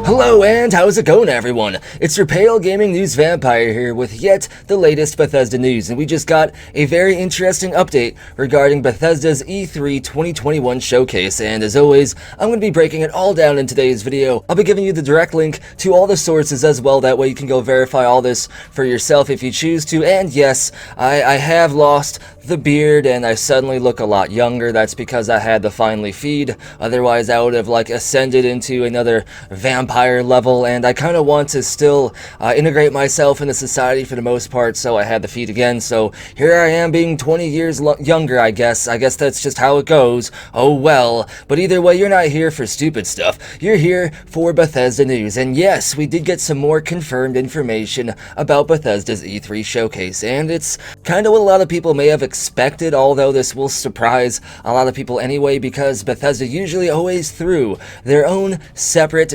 Hello and how's it going, everyone? It's your Pale Gaming News Vampire here with yet the latest Bethesda news, and we just got a very interesting update regarding Bethesda's E3 2021 showcase, and as always, I'm going to be breaking it all down in today's video. I'll be giving you the direct link to all the sources as well, that way you can go verify all this for yourself if you choose to, and yes, I have lost the beard and I suddenly look a lot younger. That's because I had to finally feed, otherwise I would have ascended into another vampire level, and I kind of want to still integrate myself into society for the most part, so I had to feed again. So here I am being 20 years younger, I guess that's just how it goes. Oh well. But either way, you're not here for stupid stuff, you're here for Bethesda news. And yes, we did get some more confirmed information about Bethesda's E3 showcase, and it's kind of what a lot of people may have expected, although this will surprise a lot of people anyway, because Bethesda usually always threw their own separate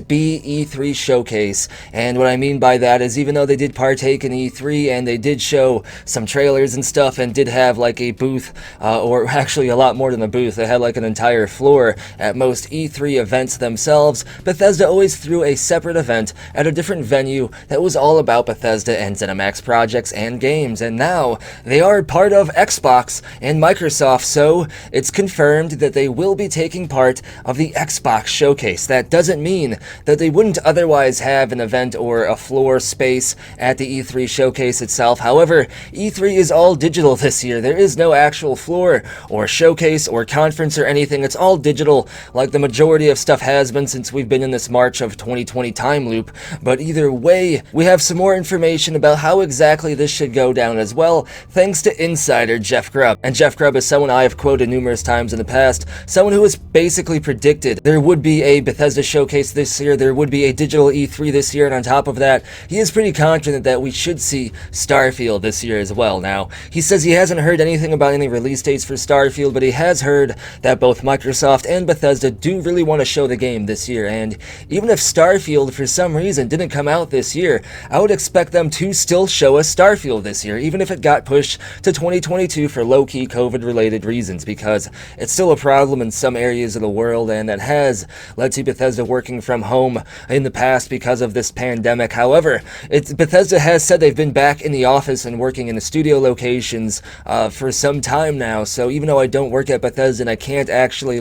E3 showcase. And what I mean by that is, even though they did partake in E3 and they did show some trailers and stuff and did have a booth, or actually a lot more than a booth, they had an entire floor at most E3 events themselves, Bethesda always threw a separate event at a different venue that was all about Bethesda and ZeniMax projects and games. And now they are part of Xbox and Microsoft, so it's confirmed that they will be taking part of the Xbox showcase. That doesn't mean that they wouldn't otherwise have an event or a floor space at the E3 showcase itself. However, E3 is all digital this year. There is no actual floor or showcase or conference or anything. It's all digital, like the majority of stuff has been since we've been in this March of 2020 time loop. But either way, we have some more information about how exactly this should go down as well, thanks to insider Jeff Grubb. And Jeff Grubb is someone I have quoted numerous times in the past, someone who has basically predicted there would be a Bethesda showcase this year, there would be a digital E3 this year, and on top of that, he is pretty confident that we should see Starfield this year as well. Now, he says he hasn't heard anything about any release dates for Starfield, but he has heard that both Microsoft and Bethesda do really want to show the game this year, and even if Starfield for some reason didn't come out this year, I would expect them to still show us Starfield this year, even if it got pushed to 2022 for low-key COVID-related reasons, because it's still a problem in some areas of the world, and that has led to Bethesda working from home in the past because of this pandemic. However, Bethesda has said they've been back in the office and working in the studio locations for some time now, so even though I don't work at Bethesda and I can't actually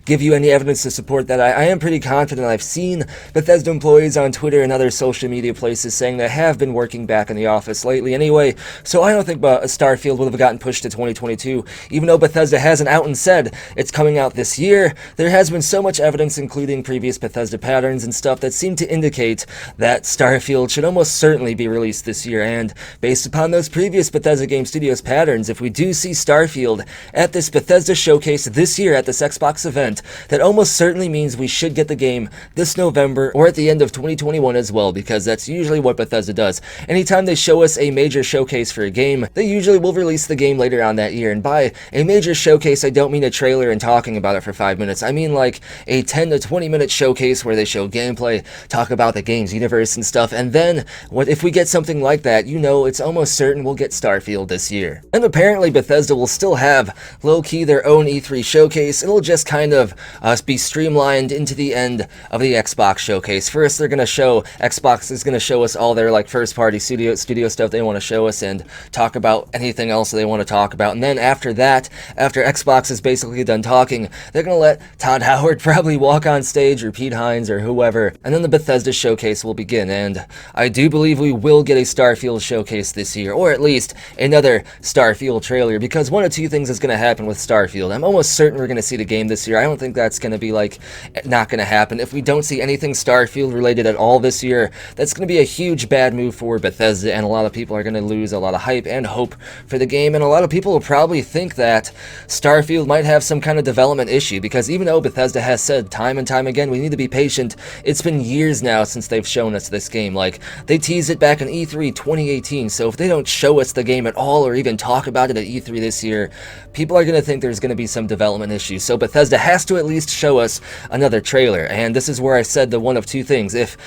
give you any evidence to support that, I am pretty confident. I've seen Bethesda employees on Twitter and other social media places saying they have been working back in the office lately anyway, so I don't think Starfield would have gotten pushed to 2022, even though Bethesda hasn't out and said it's coming out this year. There has been so much evidence, including previous Bethesda patterns and stuff, that seem to indicate that Starfield should almost certainly be released this year. And based upon those previous Bethesda Game Studios patterns, if we do see Starfield at this Bethesda showcase this year at this Xbox event, that almost certainly means we should get the game this November or at the end of 2021 as well, because that's usually what Bethesda does. Anytime they show us a major showcase for a game, they usually will release the game later on that year. And by a major showcase, I don't mean a trailer and talking about it for 5 minutes. I mean a 10 to 20 minute showcase where they show gameplay, talk about the game's universe and stuff, and then if we get something like that, it's almost certain we'll get Starfield this year. And apparently Bethesda will still have low-key their own E3 showcase. It'll just kind of be streamlined into the end of the Xbox showcase. First, Xbox is going to show us all their first-party studio stuff they want to show us and talk about anything else they want to talk about. And then after that, after Xbox is basically done talking, they're going to let Todd Howard probably walk on stage, or Pete Hines, or whoever, and then the Bethesda showcase will begin. And I do believe we will get a Starfield showcase this year, or at least another Starfield trailer, because one of two things is going to happen with Starfield. I'm almost certain we're going to see the game this year. I don't think that's going to be not going to happen. If we don't see anything Starfield related at all this year, that's going to be a huge bad move for Bethesda, and a lot of people are going to lose a lot of hype and hope for the game, and a lot of people will probably think that Starfield might have some kind of development issue, because even though Bethesda has said time and time again we need to be patient, it's been years now since they've shown us this game. They teased it back in E3 2018, so if they don't show us the game at all or even talk about it at E3 this year, people are going to think there's going to be some development issues. So Bethesda has to at least show us another trailer, and this is where I said the one of two things. If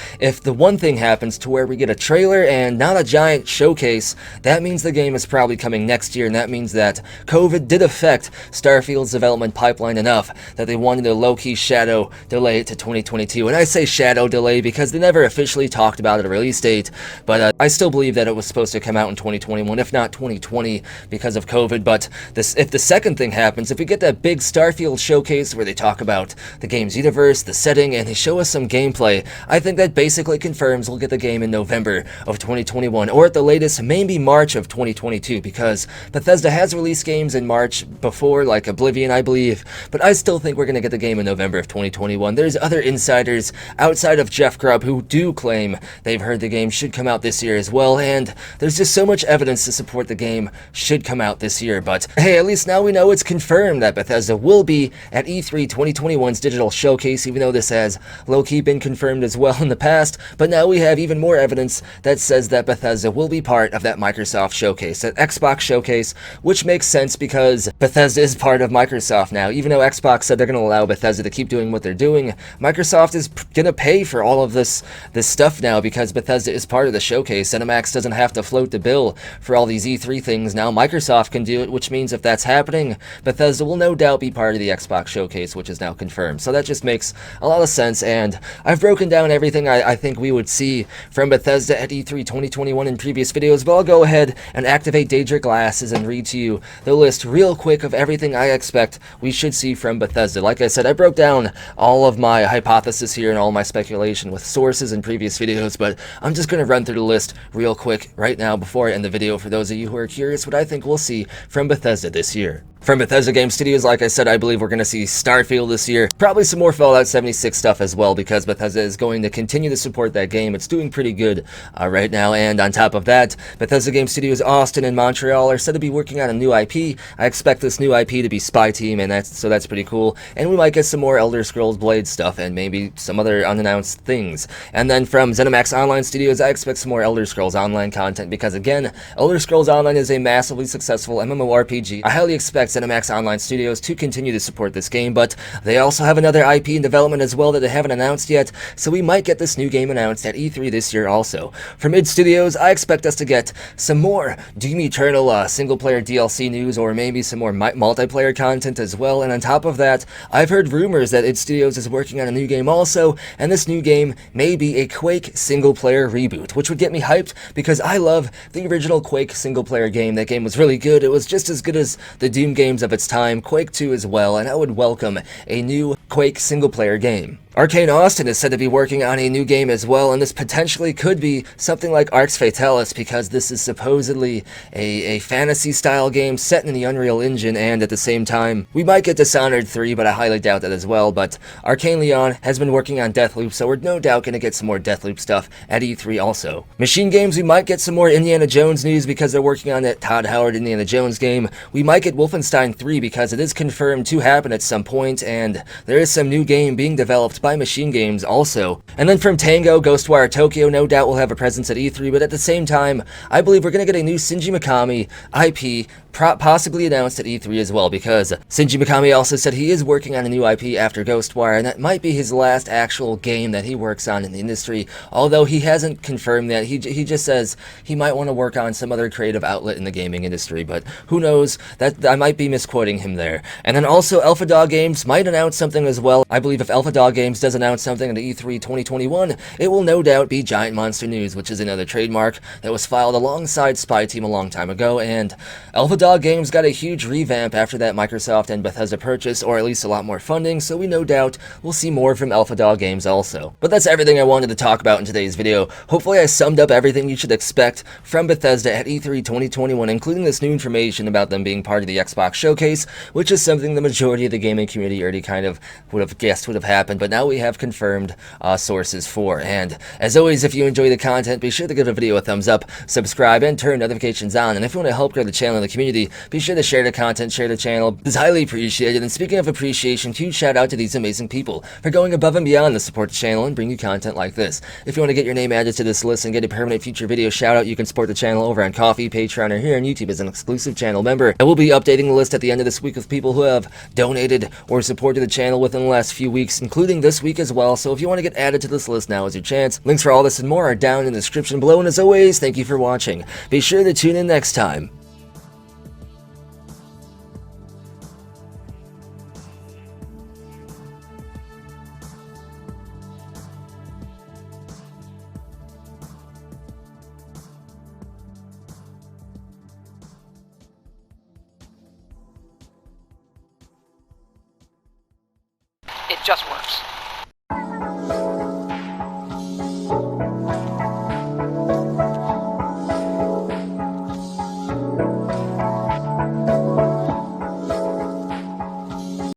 the one thing happens to where we get a trailer and not a giant showcase, that means the game is probably coming next year, and that that means that COVID did affect Starfield's development pipeline enough that they wanted a low-key shadow delay it to 2022. And I say shadow delay because they never officially talked about a release date, but I still believe that it was supposed to come out in 2021, if not 2020, because of COVID. But if the second thing happens, if we get that big Starfield showcase where they talk about the game's universe, the setting, and they show us some gameplay, I think that basically confirms we'll get the game in November of 2021, or at the latest, maybe March of 2022, because Bethesda has released games in March before, like Oblivion, I believe, but I still think we're going to get the game in November of 2021. There's other insiders outside of Jeff Grubb who do claim they've heard the game should come out this year as well, and there's just so much evidence to support the game should come out this year. But hey, at least now we know it's confirmed that Bethesda will be at E3 2021's digital showcase, even though this has low-key been confirmed as well in the past. But now we have even more evidence that says that Bethesda will be part of that Microsoft showcase, that Xbox showcase, which makes sense because Bethesda is part of Microsoft now. Even though Xbox said they're going to allow Bethesda to keep doing what they're doing, Microsoft is going to pay for all of this stuff now because Bethesda is part of the showcase. ZeniMax doesn't have to float the bill for all these E3 things now. Microsoft can do it, which means if that's happening, Bethesda will no doubt be part of the Xbox showcase, which is now confirmed. So that just makes a lot of sense, and I've broken down everything I think we would see from Bethesda at E3 2021 in previous videos, but I'll go ahead and activate Daedric Glasses and read to you the list real quick of everything I expect we should see from Bethesda. Like I said, I broke down all of my hypothesis here and all my speculation with sources in previous videos, but I'm just going to run through the list real quick right now before I end the video for those of you who are curious what I think we'll see from Bethesda this year. From Bethesda Game Studios, like I said, I believe we're going to see Starfield this year. Probably some more Fallout 76 stuff as well, because Bethesda is going to continue to support that game. It's doing pretty good right now. And on top of that, Bethesda Game Studios Austin and Montreal are said to be working on a new IP. I expect this new IP to be Spy Team, and that's pretty cool. And we might get some more Elder Scrolls Blade stuff and maybe some other unannounced things. And then from ZeniMax Online Studios, I expect some more Elder Scrolls Online content because, again, Elder Scrolls Online is a massively successful MMORPG. I highly expect ZeniMax Online Studios to continue to support this game, but they also have another IP in development as well that they haven't announced yet, so we might get this new game announced at E3 this year also. From id Studios, I expect us to get some more Doom Eternal single-player DLC news, or maybe some more multiplayer content as well, and on top of that, I've heard rumors that id Studios is working on a new game also, and this new game may be a Quake single-player reboot, which would get me hyped because I love the original Quake single-player game. That game was really good. It was just as good as the Doom games of its time, Quake 2 as well, and I would welcome a new Quake single-player game. Arcane Austin is said to be working on a new game as well, and this potentially could be something like Arx Fatalis, because this is supposedly a fantasy-style game set in the Unreal Engine, and at the same time, we might get Dishonored 3, but I highly doubt that as well. But Arcane Leon has been working on Deathloop, so we're no doubt going to get some more Deathloop stuff at E3 also. Machine Games, we might get some more Indiana Jones news because they're working on that Todd Howard Indiana Jones game. We might get Wolfenstein 3 because it is confirmed to happen at some point, and there is some new game being developed by Machine Games also. And then from Tango, Ghostwire Tokyo no doubt will have a presence at E3, but at the same time, I believe we're going to get a new Shinji Mikami IP possibly announced at E3 as well, because Shinji Mikami also said he is working on a new IP after Ghostwire, and that might be his last actual game that he works on in the industry, although he hasn't confirmed that. He just says he might want to work on some other creative outlet in the gaming industry, but who knows, that I might be misquoting him there. And then also Alpha Dog Games might announce something as well. I believe if Alpha Dog Games does announce something at E3 2021, it will no doubt be Giant Monster News, which is another trademark that was filed alongside Spy Team a long time ago, and Alpha Dog Games got a huge revamp after that Microsoft and Bethesda purchase, or at least a lot more funding, so we no doubt will see more from Alpha Dog Games also. But that's everything I wanted to talk about in today's video. Hopefully I summed up everything you should expect from Bethesda at E3 2021, including this new information about them being part of the Xbox Showcase, which is something the majority of the gaming community already kind of would have guessed would have happened, but now we have confirmed sources for. And as always, if you enjoy the content, be sure to give the video a thumbs up, subscribe, and turn notifications on. And if you want to help grow the channel and the community, be sure to share the content, share the channel. It's highly appreciated. And speaking of appreciation, huge shout out to these amazing people for going above and beyond to support the channel and bring you content like this. If you want to get your name added to this list and get a permanent future video shout out, you can support the channel over on Ko-fi, Patreon, or here on YouTube as an exclusive channel member. I will be updating the list at the end of this week with people who have donated or supported the channel within the last few weeks, including this week as well. So if you want to get added to this list, now is your chance. Links for all this and more are down in the description below, and as always, thank you for watching. Be sure to tune in next time. just works.